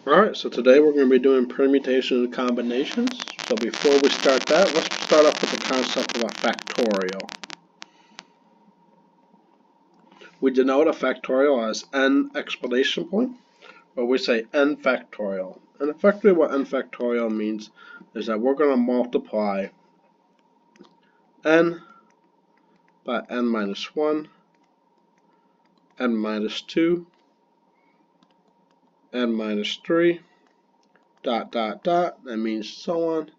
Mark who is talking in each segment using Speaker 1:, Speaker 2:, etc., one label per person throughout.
Speaker 1: Alright, so today we're going to be doing permutations and combinations. So before we start that, let's start off with the concept of a factorial. We denote a factorial as n exclamation point, or we say n factorial. And effectively what n factorial means is that we're going to multiply n by n minus 1, n minus 2, n minus 3, ... that means so on,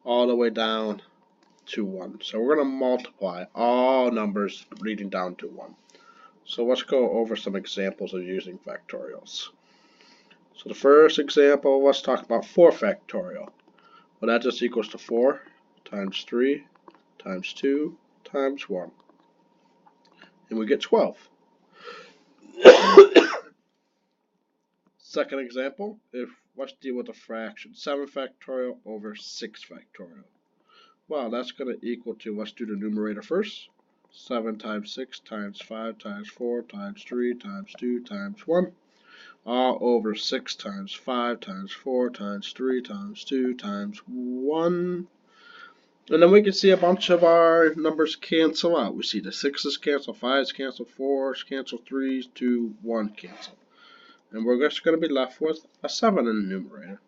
Speaker 1: all the way down to 1. So we're going to multiply all numbers leading down to 1. So let's go over some examples of using factorials. So the first example, let's talk about 4 factorial. Well, that just equals to 4 times 3 times 2 times 1. And we get 12. Second example, let's deal with a fraction. 7 factorial over 6 factorial. Well, that's going to equal to, let's do the numerator first. 7 times 6 times 5 times 4 times 3 times 2 times 1. All over 6 times 5 times 4 times 3 times 2 times 1. And then we can see a bunch of our numbers cancel out. We see the 6's cancel, 5's cancel, 4's cancel, 3's, 2, 1 cancel. And we're just going to be left with a 7 in the numerator.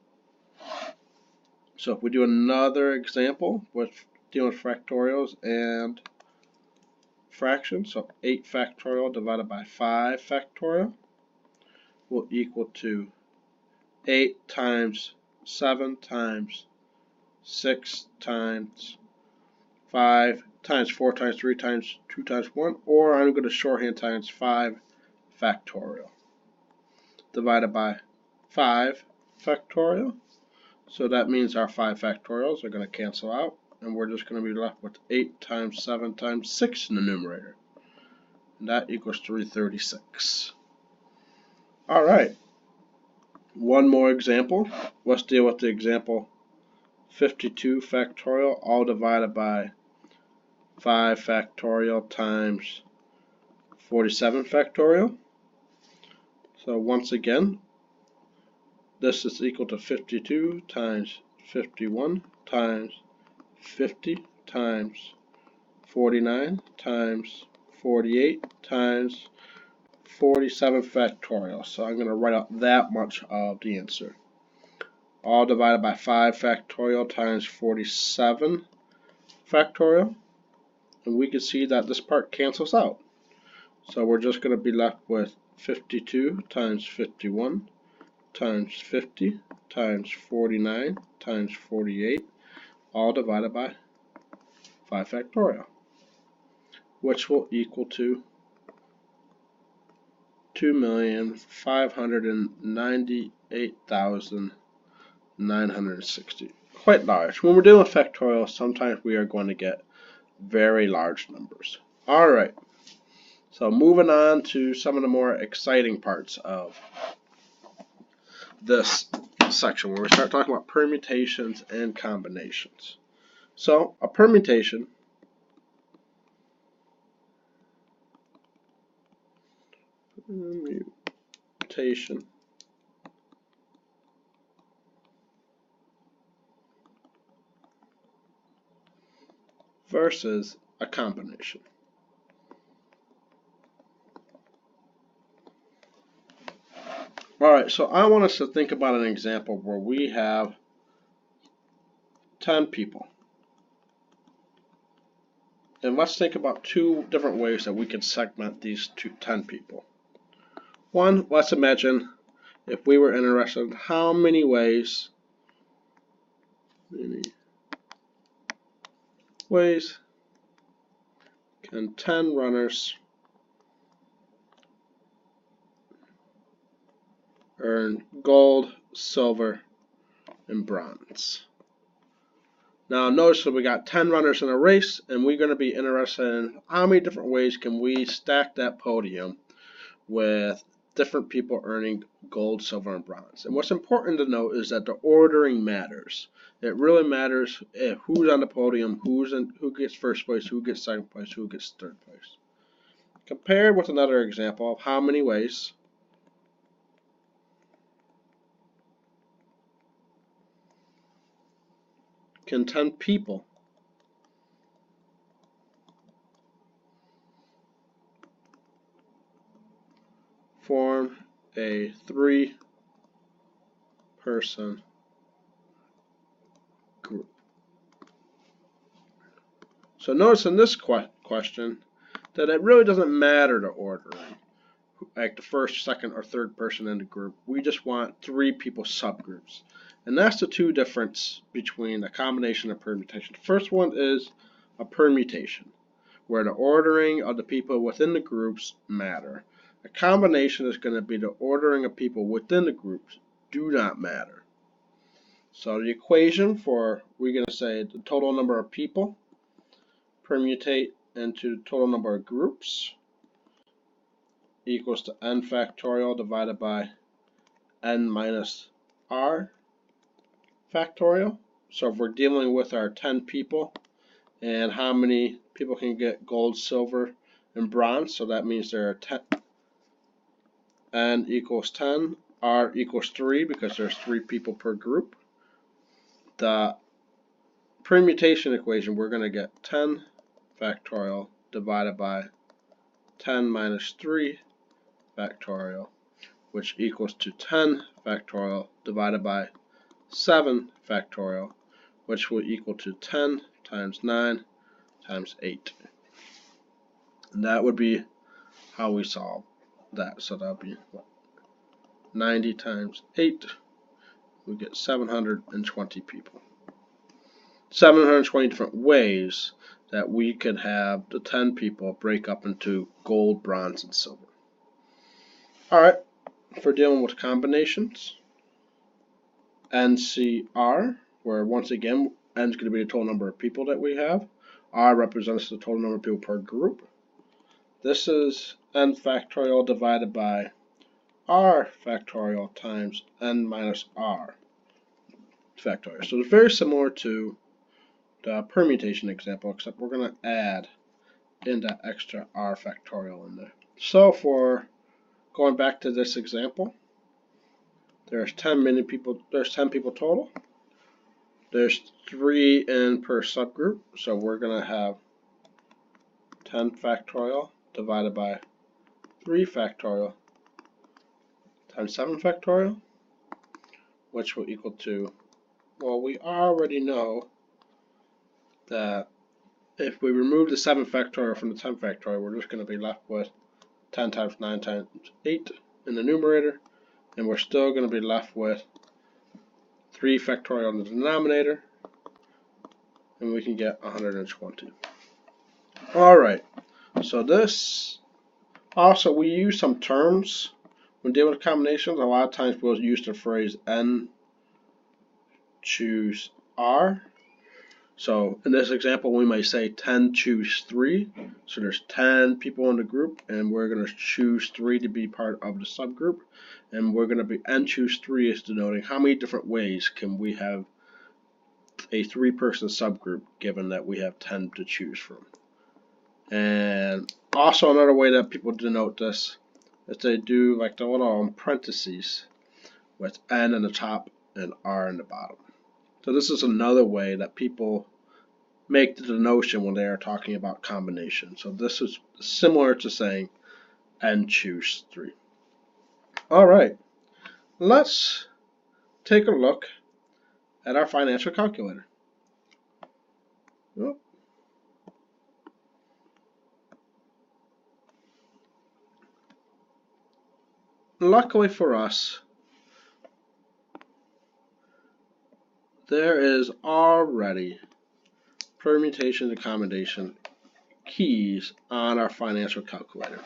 Speaker 1: So if we do another example with dealing with factorials and fractions, so 8 factorial divided by 5 factorial will equal to 8 times 7 times 6 times 5 times 4 times 3 times 2 times 1, or I'm going to shorthand times 5 factorial divided by 5 factorial. So that means our 5 factorials are going to cancel out, and we're just going to be left with 8 times 7 times 6 in the numerator. And that equals 336. Alright, one more example. Let's deal with the example 52 factorial, all divided by 5 factorial times 47 factorial. So once again, this is equal to 52 times 51 times 50 times 49 times 48 times 47 factorial. So I'm going to write out that much of the answer. All divided by 5 factorial times 47 factorial. And we can see that this part cancels out. So we're just going to be left with 52 times 51 times 50 times 49 times 48, all divided by 5 factorial, which will equal to 2,598,960. Quite large. When we're dealing with factorial, sometimes we are going to get very large numbers. Alright, so moving on to some of the more exciting parts of this section where we start talking about permutations and combinations. So a permutation versus a combination. Alright, so I want us to think about an example where we have 10 people. And let's think about 2 different ways that we can segment these 10 people. One, let's imagine if we were interested in how many ways can 10 runners earn gold, silver, and bronze. Now notice that we got 10 runners in a race, and we're going to be interested in how many different ways can we stack that podium with different people earning gold, silver, and bronze. And what's important to note is that the ordering matters. It really matters who's on the podium, who gets first place, who gets second place, who gets third place. Compared with another example of how many ways can 10 people form a 3-person group? So notice in this question that it really doesn't matter the ordering, like the first, second, or third person in the group. We just want 3 people subgroups. And that's the two difference between a combination and permutation. The first one is a permutation, where the ordering of the people within the groups matter. A combination is going to be the ordering of people within the groups do not matter. So the equation for, we're going to say the total number of people permutate into the total number of groups equals to n factorial divided by n minus r factorial. So if we're dealing with our 10 people and how many people can get gold, silver, and bronze, so that means there are 10, n equals 10, r equals 3 because there's 3 people per group. The permutation equation, we're going to get 10 factorial divided by 10 minus 3 factorial, which equals to 10 factorial divided by 7 factorial, which will equal to 10 times 9 times 8. And that would be how we solve that. So that would be what? 90 times 8, we get 720 people. 720 different ways that we could have the 10 people break up into gold, bronze, and silver. Alright, for dealing with combinations, NCR, where once again, N is going to be the total number of people that we have. R represents the total number of people per group. This is N factorial divided by R factorial times N minus R factorial. So it's very similar to the permutation example, except we're going to add in that extra R factorial in there. So for going back to this example, there's 10 people total. There's 3 in per subgroup, so we're going to have 10 factorial divided by 3 factorial times 7 factorial, which will equal to, well, we already know that if we remove the 7 factorial from the 10 factorial, we're just going to be left with 10 times 9 times 8 in the numerator, and we're still going to be left with 3 factorial in the denominator, and we can get 120. Alright, so this, also we use some terms when dealing with combinations. A lot of times we'll use the phrase N choose R. So in this example, we might say 10 choose 3. So there's 10 people in the group, and we're going to choose 3 to be part of the subgroup. And we're going to be N choose 3 is denoting how many different ways can we have a 3-person subgroup given that we have 10 to choose from. And also another way that people denote this is they do like the little parentheses with N in the top and R in the bottom. So this is another way that people make the denotion when they are talking about combination. So this is similar to saying N choose 3. Alright, let's take a look at our financial calculator. Oh. Luckily for us, there is already permutation and combination keys on our financial calculator.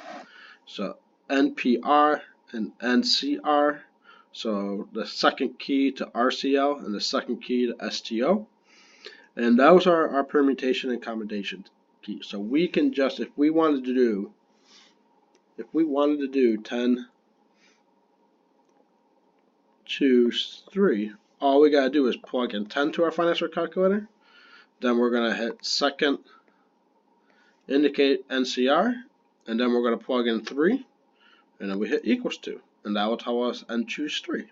Speaker 1: So NPR and NCR, so the second key to RCL and the second key to STO. And those are our permutation and combination keys. So we can just, if we wanted to do 10 choose 3, all we gotta do is plug in 10 to our financial calculator. Then we're gonna hit second, indicate NCR, and then we're gonna plug in 3, and then we hit equals to, and that will tell us N choose 3.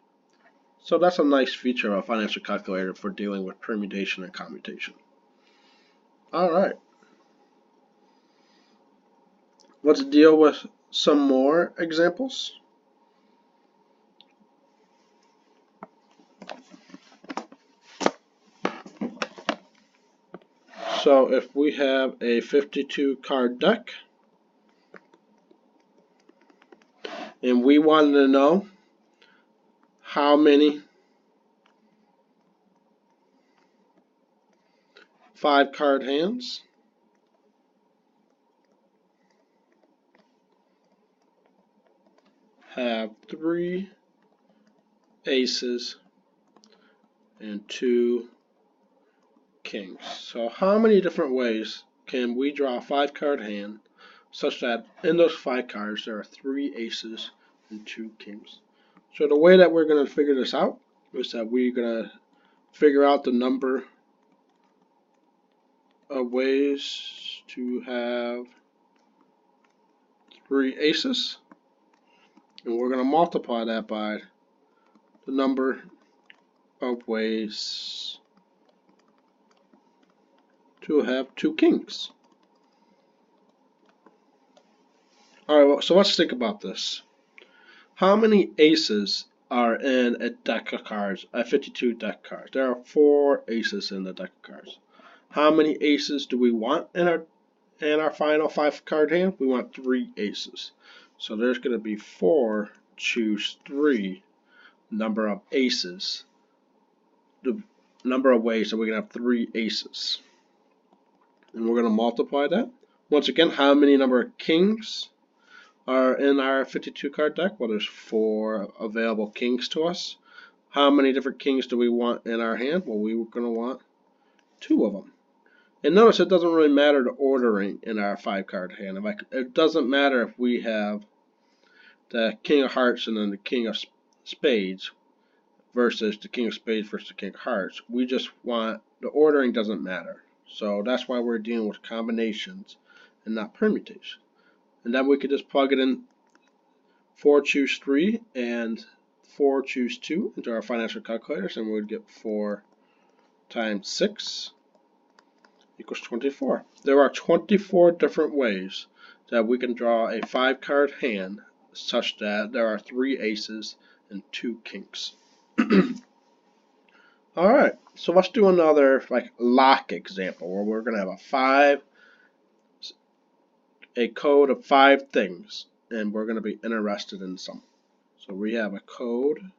Speaker 1: So that's a nice feature of a financial calculator for dealing with permutation and commutation. Alright, let's deal with some more examples. So if we have a 52 card deck and we wanted to know how many 5-card hands have 3 aces and 2 kings. So how many different ways can we draw a 5-card hand such that in those 5 cards there are 3 aces and 2 kings? So the way that we're going to figure this out is that we're going to figure out the number of ways to have 3 aces, and we're going to multiply that by the number of ways to have 2 kings. Alright, well, so let's think about this. How many aces are in a deck of cards, a 52 deck cards? There are 4 aces in the deck of cards. How many aces do we want in our final 5-card hand? We want 3 aces. So there's going to be 4 choose 3 number of aces. The number of ways that we can have 3 aces. And we're going to multiply that. Once again, how many number of kings are in our 52 card deck? Well, there's 4 available kings to us. How many different kings do we want in our hand? Well, we're going to want 2 of them. And notice it doesn't really matter the ordering in our 5-card hand. It doesn't matter if we have the King of Hearts and then the King of Spades versus the King of Spades versus the King of Hearts. We just want, the ordering doesn't matter. So that's why we're dealing with combinations and not permutation. And then we could just plug it in 4 choose 3 and 4 choose 2 into our financial calculators, and we would get 4 times 6 equals 24. There are 24 different ways that we can draw a 5-card hand such that there are 3 aces and 2 kings. Alright, so let's do another lock example where we're going to have a code of 5 things, and we're going to be interested in some. So we have a code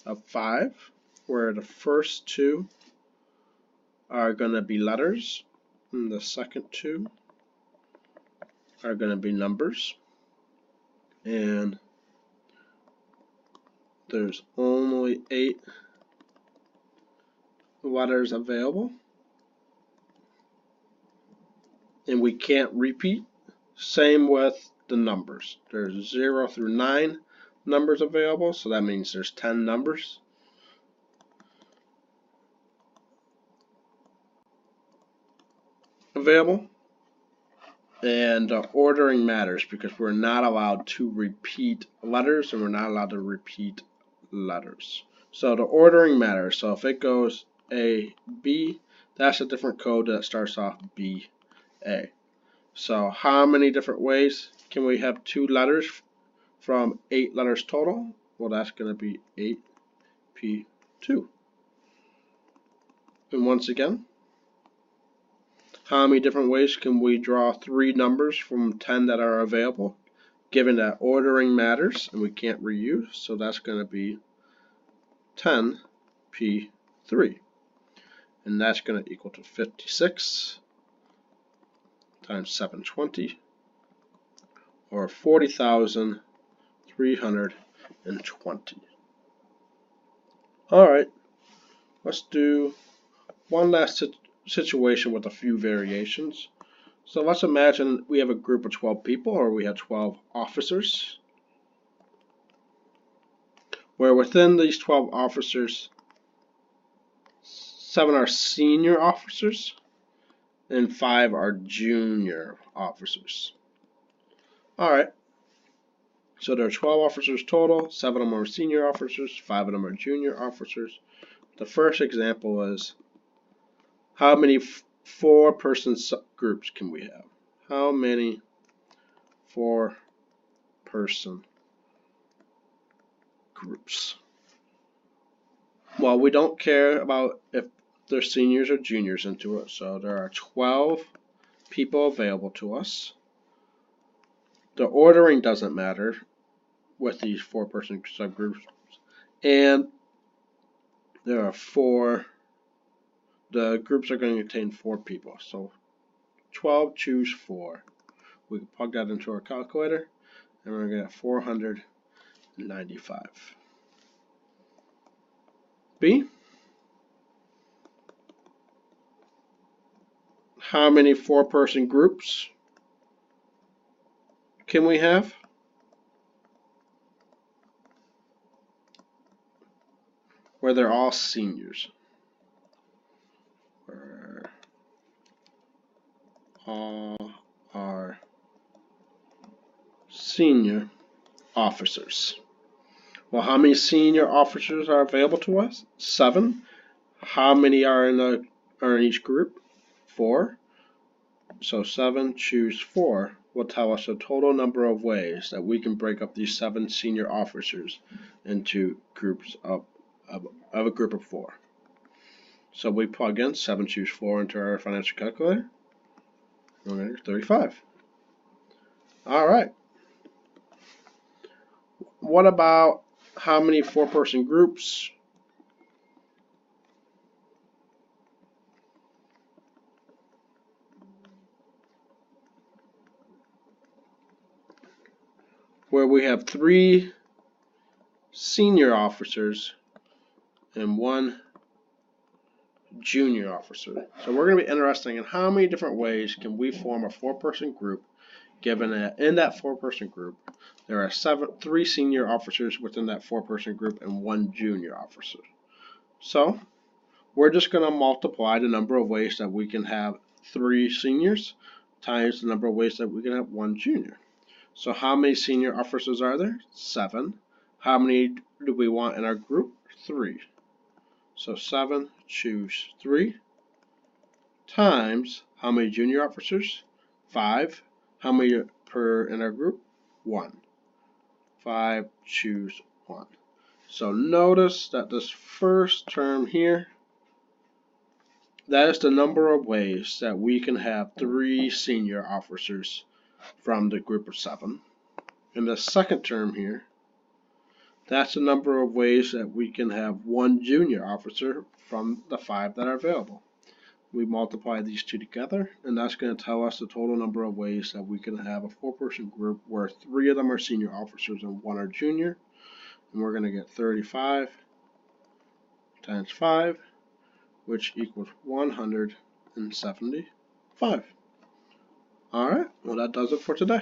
Speaker 1: of 5 where the first 2 are going to be letters and the second 2 are going to be numbers, and there's only 8 letters available, and we can't repeat. Same with the numbers. There's 0 through 9 numbers available, so that means there's 10 numbers available. And ordering matters because we're not allowed to repeat letters and we're not allowed to repeat letters. So the ordering matters. So if it goes A, B, that's a different code that starts off B, A. So how many different ways can we have 2 letters from 8 letters total? Well, that's going to be 8P2. And once again, how many different ways can we draw 3 numbers from 10 that are available? Given that ordering matters and we can't reuse, so that's going to be 10P3. And that's going to equal to 56 times 720, or 40,320. Alright, let's do one last situation with a few variations. So let's imagine we have a group of 12 people, or we have 12 officers, where within these 12 officers, 7 are senior officers and 5 are junior officers. Alright, So there are 12 officers total. 7 of them are senior officers, 5 of them are junior officers. The first example is how many 4-person groups can we have? How many 4-person groups? Well, we don't care about if there's seniors or juniors into it, so there are 12 people available to us. The ordering doesn't matter with these 4-person subgroups, and there are 4. The groups are going to contain 4 people, so 12 choose 4. We can plug that into our calculator, and we're going to get 495. B. How many 4-person groups can we have? Where they're all seniors. Where all are senior officers. Well, how many senior officers are available to us? 7. How many are in each group? 4. So 7 choose 4 will tell us the total number of ways that we can break up these 7 senior officers into groups of a group of 4. So we plug in 7 choose 4 into our financial calculator. We're going to get 35. All right. What about how many 4-person groups? Where we have 3 senior officers and 1 junior officer. So we're going to be interested in how many different ways can we form a 4-person group, given that in that 4-person group there are 3 senior officers within that 4-person group and 1 junior officer. So we're just going to multiply the number of ways that we can have 3 seniors times the number of ways that we can have 1 junior. So how many senior officers are there? 7. How many do we want in our group? 3. So 7 choose 3 times how many junior officers? 5. How many per in our group? 1. 5 choose 1. So notice that this first term here, that is the number of ways that we can have 3 senior officers from the group of 7. In the second term here, that's the number of ways that we can have 1 junior officer from the 5 that are available. We multiply these 2 together, and that's going to tell us the total number of ways that we can have a 4-person group where 3 of them are senior officers and 1 are junior. And we're going to get 35 times 5, which equals 175. All right, well, that does it for today.